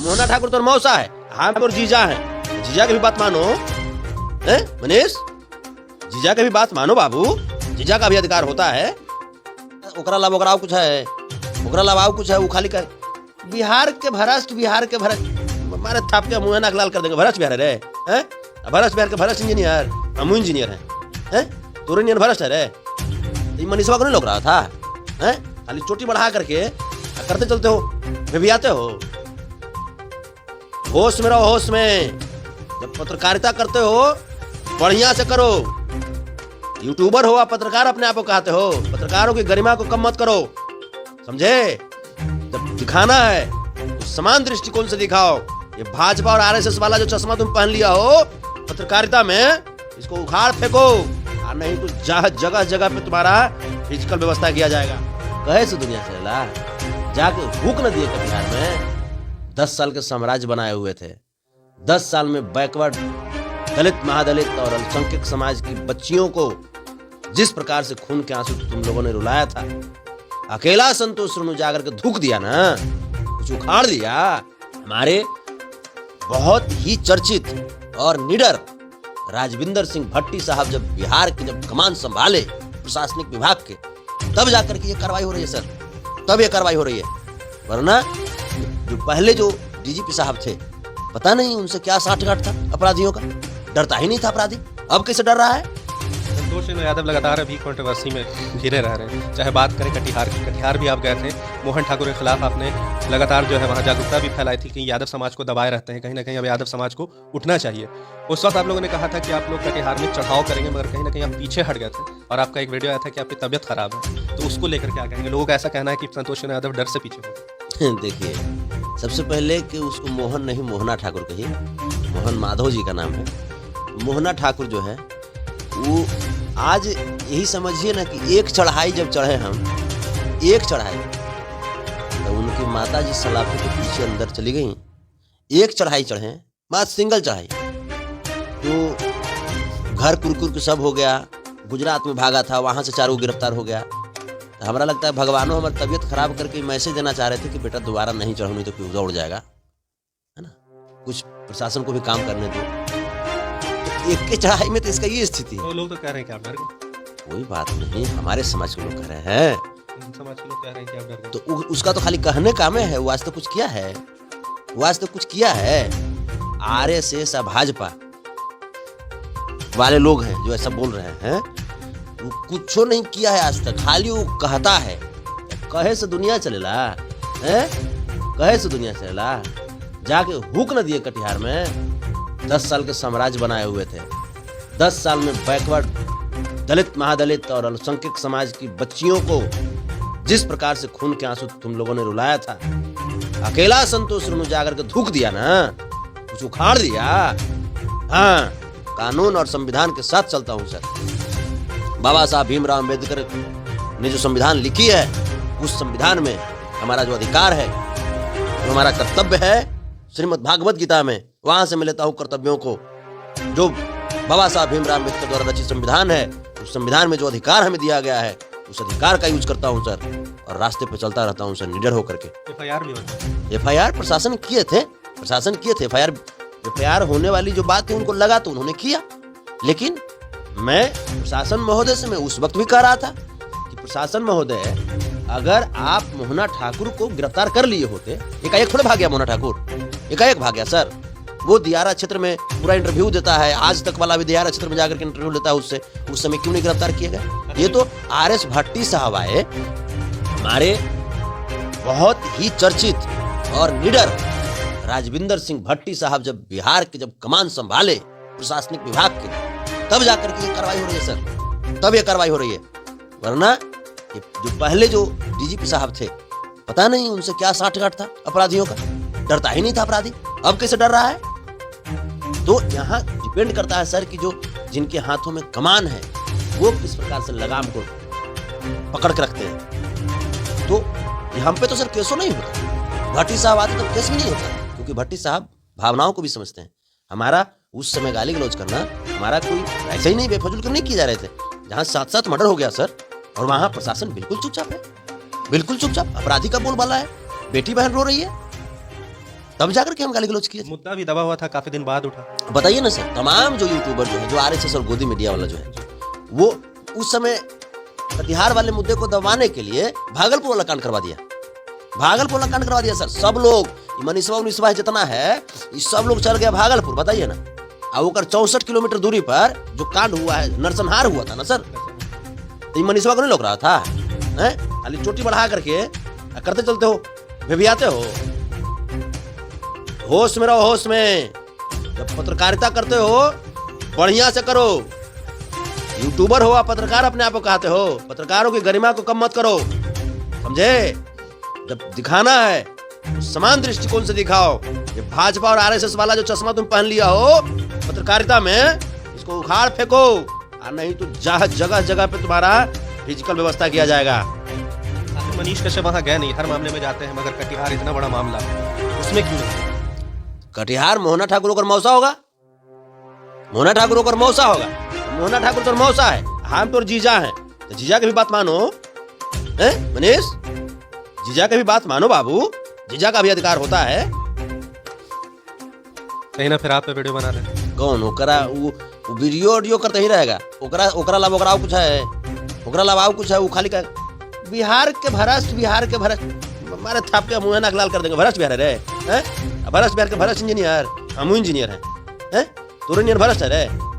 मोहना ठाकुर तो मौसा है, हम और जीजा हैं। जीजा की भी बात मानो हैं मनीष, जीजा की भी बात मानो बाबू, जीजा का भी अधिकार होता है। ओकरा लाभ ओकरा कुछ है, ओकरा लाभ कुछ है, वो खाली कर बिहार के भ्रष्ट मारे थाप के मुँह नाक लाल कर देंगे। भ्रष्ट बिहार है रे, भ्रष्ट बिहार के भ्रष्ट इंजीनियर, हम इंजीनियर हैं, तोरे इंजीनियर भ्रष्ट है रे। मनीषवा को नहीं लग रहा था हैं, खाली चोटी बढ़ा करके करते चलते हो, भी आते हो। होश में रहो, होश में। जब पत्रकारिता करते हो बढ़िया से करो। यूट्यूबर हो, आप पत्रकार अपने आप को कहते हो, पत्रकारों की गरिमा को कम मत करो, समझे। जब दिखाना है तो समान दृष्टिकोण से दिखाओ। ये भाजपा और आरएसएस वाला जो चश्मा तुम पहन लिया हो पत्रकारिता में, इसको उखाड़ फेंको, और नहीं तो जगह जगह पे तुम्हारा फिजिकल व्यवस्था किया जाएगा। कहे से दुनिया चला, जाके हुक न दिए बिहार में। 10 साल के साम्राज्य बनाए हुए थे, 10 साल में बैकवर्ड दलित, महादलित और अल्पसंख्यक समाज की बच्चियों को जिस प्रकार से खून के आंसू तुम लोगों ने रुलाया था, अकेला संतोष रेणु जाकर के थूक दिया ना, कुछ उखाड़ दिया। हमारे बहुत ही चर्चित और निडर राजविंदर सिंह भट्टी साहब जब बिहार के जब कमान संभाले प्रशासनिक विभाग के, तब जाकर के ये कार्रवाई हो रही है सर, तब ये कार्रवाई हो रही है। वरना जो पहले जो डीजीपी साहब थे, पता नहीं उनसे क्या साठगांठ था अपराधियों का, डरता ही नहीं था अपराधी। अब कैसे डर रहा है? संतोष रेणु यादव लगातार अभी कंट्रोवर्सी में घिरे रह रहे हैं। चाहे बात करें कटिहार की, कटिहार भी आप गए थे, मोहन ठाकुर के खिलाफ आपने लगातार जो है वहाँ जागरूकता भी फैलाई थी कि यादव समाज को दबाए रहते हैं, कहीं ना कहीं अब यादव समाज को उठना चाहिए। उस वक्त आप लोगों ने कहा था कि आप लोग कटिहार में चढ़ाव करेंगे, मगर कहीं ना कहीं आप पीछे हट गए थे और आपका एक वीडियो आया था कि आपकी तबीयत खराब है, तो उसको लेकर क्या कहेंगे? लोगों का ऐसा कहना है कि संतोष रेणु यादव डर से पीछे हो। देखिए, सबसे पहले कि उसको मोहन नहीं मोहना ठाकुर कहिए, मोहन माधव जी का नाम है। मोहना ठाकुर जो है वो आज यही समझिए ना कि एक चढ़ाई जब चढ़े हम, एक चढ़ाई तो उनकी माता जी सलाफे के पीछे अंदर चली गई, एक चढ़ाई चढ़े, मात्र सिंगल चढ़ाई, तो घर कुरकुर के सब हो गया। गुजरात में भागा था, वहां से 4 गिरफ्तार हो गया। तो हमारा लगता है भगवानों हमारी तबीयत खराब करके मैसेज देना चाह रहे थे कि बेटा दोबारा नहीं चढ़ो, नहीं तो फिर दौड़ जाएगा, है ना। कुछ प्रशासन को भी काम करने दो। एक के चढ़ाई में तो इसका ये स्थिति है। तो लोग तो कह रहे हैं कि आप डर गए। कोई बात नहीं, हमारे समाज के लोग कह रहे हैं, समाज के लोग कह रहे हैं कि आप डर गए। तो उसका तो खाली कहने का में है, वो आज तो कुछ किया है, वो आज तो कुछ किया है। आरएसएस और भाजपा वाले लोग हैं जो ऐसा बोल रहे हैं, वो कुछ नहीं किया है आज तक, खाली वो कहता है। कहे से दुनिया चलेला है, कहे से दुनिया चलेला। जाके हुक न दिए कटिहार में। 10 साल के साम्राज्य बनाए हुए थे, 10 साल में बैकवर्ड दलित, महादलित और अल्पसंख्यक समाज की बच्चियों को जिस प्रकार से खून के आंसू तुम लोगों ने रुलाया था, अकेला संतोष रेणु जाकर के थूक दिया ना, कुछ उखाड़ दिया। हाँ, कानून और संविधान के साथ चलता हूं सर। बाबा साहब भीमराव अम्बेडकर ने जो संविधान लिखी है, उस संविधान में हमारा जो अधिकार है, जो हमारा कर्तव्य है, श्रीमद् भागवत गीता में, वहां से मैं लेता हूं कर्तव्यों को। जो बाबा साहब भीमराव अम्बेडकर द्वारा रचित संविधान है, उस संविधान में जो अधिकार हमें दिया गया है, उस अधिकार का यूज करता हूं सर, और रास्ते पे चलता रहता हूं सर, निडर होकर के। एफआईआर भी होता, एफआईआर प्रशासन किए थे, एफआईआर होने वाली जो बात थी उनको लगा तो उन्होंने किया। लेकिन मैं प्रशासन महोदय से मैं उस वक्त भी कह रहा था कि प्रशासन महोदय, अगर आप मोहना ठाकुर को गिरफ्तार कर लिए होते, एकाएक थोड़े भाग गया मोहना ठाकुर, एकाएक भाग गया सर। वो दियारा क्षेत्र में पूरा इंटरव्यू देता है, आज तक वाला भी दियारा क्षेत्र में जाकर के इंटरव्यू लेता है उससे, उस समय क्यों नहीं गिरफ्तार किया गया? ये तो आरएस भट्टी साहब आए, हमारे बहुत ही चर्चित और निडर राजविंदर सिंह भट्टी साहब जब बिहार के जब कमान संभाले प्रशासनिक विभाग के, तब जाकर के ये कार्रवाई हो रही है सर, तब ये कार्रवाई हो रही है। वरना जो पहले जो डीजीपी साहब थे, पता नहीं उनसे क्या साठगांठ था अपराधियों का, डरता ही नहीं था अपराधी। अब कैसे डर रहा है? तो यहाँ डिपेंड करता है सर कि जो जिनके हाथों में कमान है, वो किस प्रकार से लगाम को पकड़ के रखते हैं। तो हम पे तो सर केसो नहीं होता, भट्टी साहब आते तो केस भी नहीं होता, क्योंकि भट्टी साहब भावनाओं को भी समझते हैं। हमारा उस समय गाली गलौज करना हमारा कोई ऐसे ही नहीं बेफजूल नहीं किए जा रहे थे, जहाँ 7-7 मर्डर हो गया सर, और वहाँ प्रशासन बिल्कुल चुपचाप है, बिल्कुल चुपचाप। अपराधी का बोलबाला है, बेटी बहन रो रही है, तब जाकर के हम गाली गलौज किए थे। मुद्दा भी दबा हुआ था, काफी दिन बाद उठा। बताइए ना सर, तमाम जो यूट्यूबर जो है, जो आरएसएस और गोदी मीडिया वाला जो है, वो उस समय कटिहार वाले मुद्दे को दबाने के लिए भागलपुर वाला कांड करवा दिया। भागलपुर वाला कांड करवा दिया सर। सब लोग मनीषवा जितना है, ये सब लोग चल गया भागलपुर। बताइए ना, अब वो 64 किलोमीटर दूरी पर जो कांड हुआ है, नरसंहार हुआ था ना सर, तो ये मनीषवा को नहीं लग रहा था? खाली चोटी बढ़ा करके करते चलते हो, वे भी आते हो। होश में रहो, होश में। जब पत्रकारिता करते हो बढ़िया से करो। यूट्यूबर हो, पत्रकार अपने आप को कहते हो, पत्रकारों की गरिमा को कम मत करो, समझे? जब दिखाना है समान दृष्टिकोण से दिखाओ। ये भाजपा और आरएसएस वाला जो चश्मा तुम पहन लिया हो पत्रकारिता में, इसको उखाड़ फेंको, और नहीं तो जगह जगह पे तुम्हारा फिजिकल व्यवस्था किया जाएगा। मनीष कश्यप वहां गए नहीं, हर मामले में जाते हैं, मगर कटिहार इतना बड़ा मामला, उसमें क्यों नहीं? कटिहार मोहना ठाकुर होकर मौसा होगा? मोहना ठाकुर होकर मौसा होगा? मोहना ठाकुर तो मौसा है, हम तो जीजा हैं, तो जीजा की भी बात मानो। मनीष, जीजा की भी बात मानो बाबू, जीजा का भी अधिकार होता है। कहीं ना फिर आप पे वीडियो बना रहे। कौन ओकरा वो वीडियो करते ही रहेगा। ओकरा लाभ ओकरा कुछ है, ओकरा लाभ कुछ है। वो खाली का बिहार के भ्रष्ट हमारे थाप के मुँह नाक लाल कर देंगे। भ्रष्ट बिहार है रे, भ्रष्ट बिहार के भ्रष्ट इंजीनियर, हम इंजीनियर हैं, तोरे इंजीनियर भ्रष्ट है रे।